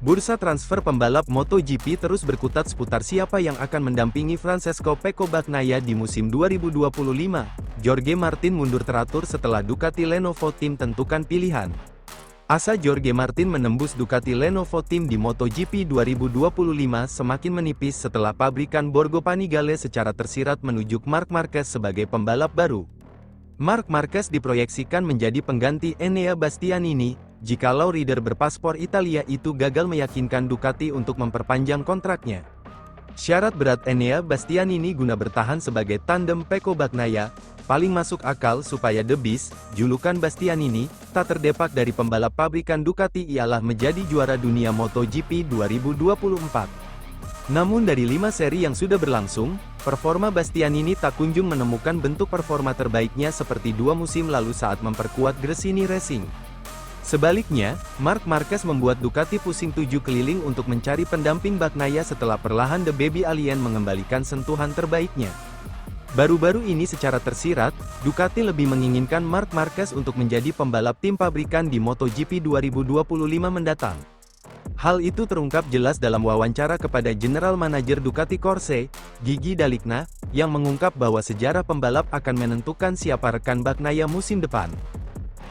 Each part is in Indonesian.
Bursa transfer pembalap MotoGP terus berkutat seputar siapa yang akan mendampingi Francesco Pecco Bagnaia di musim 2025. Jorge Martin mundur teratur setelah Ducati Lenovo Team tentukan pilihan. Asa Jorge Martin menembus Ducati Lenovo Team di MotoGP 2025 semakin menipis setelah pabrikan Borgo Panigale secara tersirat menunjuk Marc Marquez sebagai pembalap baru. Marc Marquez diproyeksikan menjadi pengganti Enea Bastianini, jikalau rider berpaspor Italia itu gagal meyakinkan Ducati untuk memperpanjang kontraknya. Syarat berat Enea Bastianini guna bertahan sebagai tandem Pecco Bagnaia, paling masuk akal supaya The Beast, julukan Bastianini, tak terdepak dari pembalap pabrikan Ducati ialah menjadi juara dunia MotoGP 2024. Namun dari 5 seri yang sudah berlangsung, performa Bastianini tak kunjung menemukan bentuk performa terbaiknya seperti 2 musim lalu saat memperkuat Gresini Racing. Sebaliknya, Marc Marquez membuat Ducati pusing 7 keliling untuk mencari pendamping Bagnaia setelah perlahan The Baby Alien mengembalikan sentuhan terbaiknya. Baru-baru ini secara tersirat, Ducati lebih menginginkan Marc Marquez untuk menjadi pembalap tim pabrikan di MotoGP 2025 mendatang. Hal itu terungkap jelas dalam wawancara kepada General Manager Ducati Corse, Gigi Dalicna, yang mengungkap bahwa sejarah pembalap akan menentukan siapa rekan Bagnaia musim depan.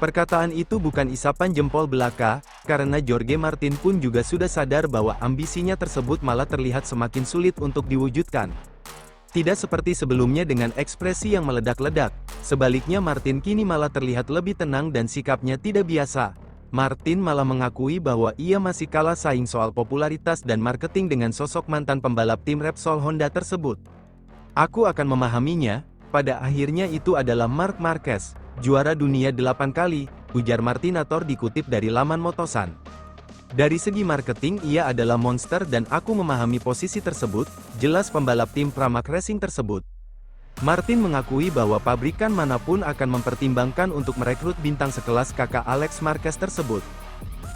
Perkataan itu bukan isapan jempol belaka, karena Jorge Martin pun juga sudah sadar bahwa ambisinya tersebut malah terlihat semakin sulit untuk diwujudkan. Tidak seperti sebelumnya dengan ekspresi yang meledak-ledak, sebaliknya Martin kini malah terlihat lebih tenang dan sikapnya tidak biasa. Martin malah mengakui bahwa ia masih kalah saing soal popularitas dan marketing dengan sosok mantan pembalap tim Repsol Honda tersebut. Aku akan memahaminya, pada akhirnya itu adalah Marc Marquez, juara dunia 8 kali, ujar Martinator dikutip dari laman Motosan. Dari segi marketing ia adalah monster dan aku memahami posisi tersebut, jelas pembalap tim Pramac Racing tersebut. Martin mengakui bahwa pabrikan manapun akan mempertimbangkan untuk merekrut bintang sekelas kakak Alex Marquez tersebut.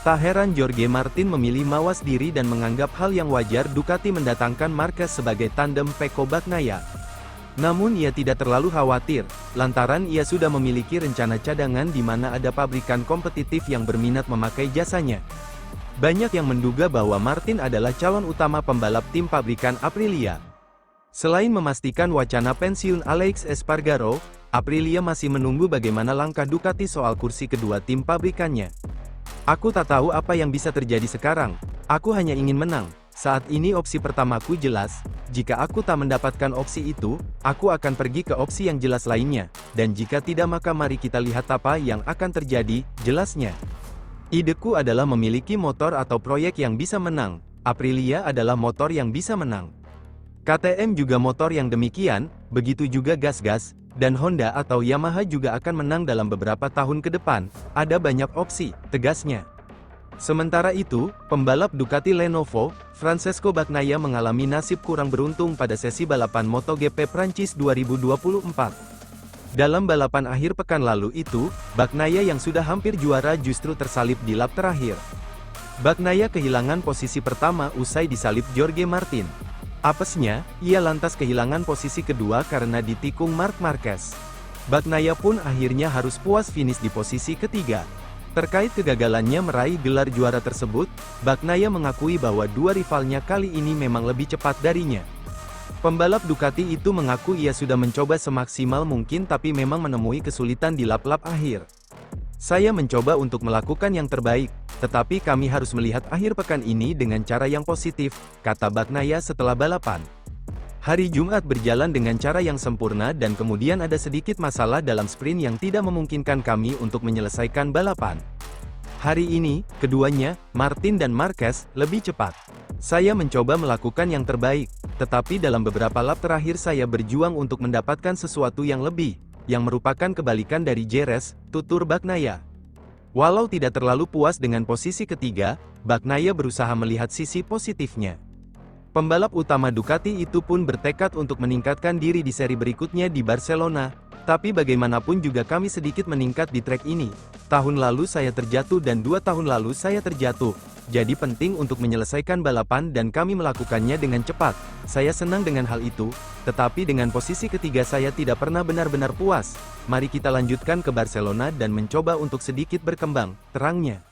Tak heran Jorge Martin memilih mawas diri dan menganggap hal yang wajar Ducati mendatangkan Marquez sebagai tandem Pecco Bagnaia. Namun ia tidak terlalu khawatir, lantaran ia sudah memiliki rencana cadangan di mana ada pabrikan kompetitif yang berminat memakai jasanya. Banyak yang menduga bahwa Martin adalah calon utama pembalap tim pabrikan Aprilia. Selain memastikan wacana pensiun Alex Espargaro, Aprilia masih menunggu bagaimana langkah Ducati soal kursi kedua tim pabrikannya. Aku tak tahu apa yang bisa terjadi sekarang, aku hanya ingin menang. Saat ini opsi pertamaku jelas, jika aku tak mendapatkan opsi itu, aku akan pergi ke opsi yang jelas lainnya, dan jika tidak maka mari kita lihat apa yang akan terjadi, jelasnya. Ideku adalah memiliki motor atau proyek yang bisa menang, Aprilia adalah motor yang bisa menang. KTM juga motor yang demikian, begitu juga gas-gas, dan Honda atau Yamaha juga akan menang dalam beberapa tahun ke depan, ada banyak opsi, tegasnya. Sementara itu, pembalap Ducati Lenovo, Francesco Bagnaia mengalami nasib kurang beruntung pada sesi balapan MotoGP Prancis 2024. Dalam balapan akhir pekan lalu itu, Bagnaia yang sudah hampir juara justru tersalip di lap terakhir. Bagnaia kehilangan posisi pertama usai disalip Jorge Martin. Apesnya, ia lantas kehilangan posisi kedua karena ditikung Marc Marquez. Bagnaia pun akhirnya harus puas finish di posisi ketiga. Terkait kegagalannya meraih gelar juara tersebut, Bagnaia mengakui bahwa dua rivalnya kali ini memang lebih cepat darinya. Pembalap Ducati itu mengaku ia sudah mencoba semaksimal mungkin tapi memang menemui kesulitan di lap-lap akhir. Saya mencoba untuk melakukan yang terbaik, tetapi kami harus melihat akhir pekan ini dengan cara yang positif, kata Bagnaia setelah balapan. Hari Jumat berjalan dengan cara yang sempurna dan kemudian ada sedikit masalah dalam sprint yang tidak memungkinkan kami untuk menyelesaikan balapan. Hari ini, keduanya, Martin dan Marquez, lebih cepat. Saya mencoba melakukan yang terbaik, tetapi dalam beberapa lap terakhir saya berjuang untuk mendapatkan sesuatu yang lebih, yang merupakan kebalikan dari Jerez, tutur Bagnaia. Walau tidak terlalu puas dengan posisi ketiga, Bagnaia berusaha melihat sisi positifnya. Pembalap utama Ducati itu pun bertekad untuk meningkatkan diri di seri berikutnya di Barcelona, tapi bagaimanapun juga kami sedikit meningkat di trek ini. Tahun lalu saya terjatuh dan 2 tahun lalu saya terjatuh. Jadi penting untuk menyelesaikan balapan dan kami melakukannya dengan cepat. Saya senang dengan hal itu, tetapi dengan posisi ketiga saya tidak pernah benar-benar puas. Mari kita lanjutkan ke Barcelona dan mencoba untuk sedikit berkembang, terangnya.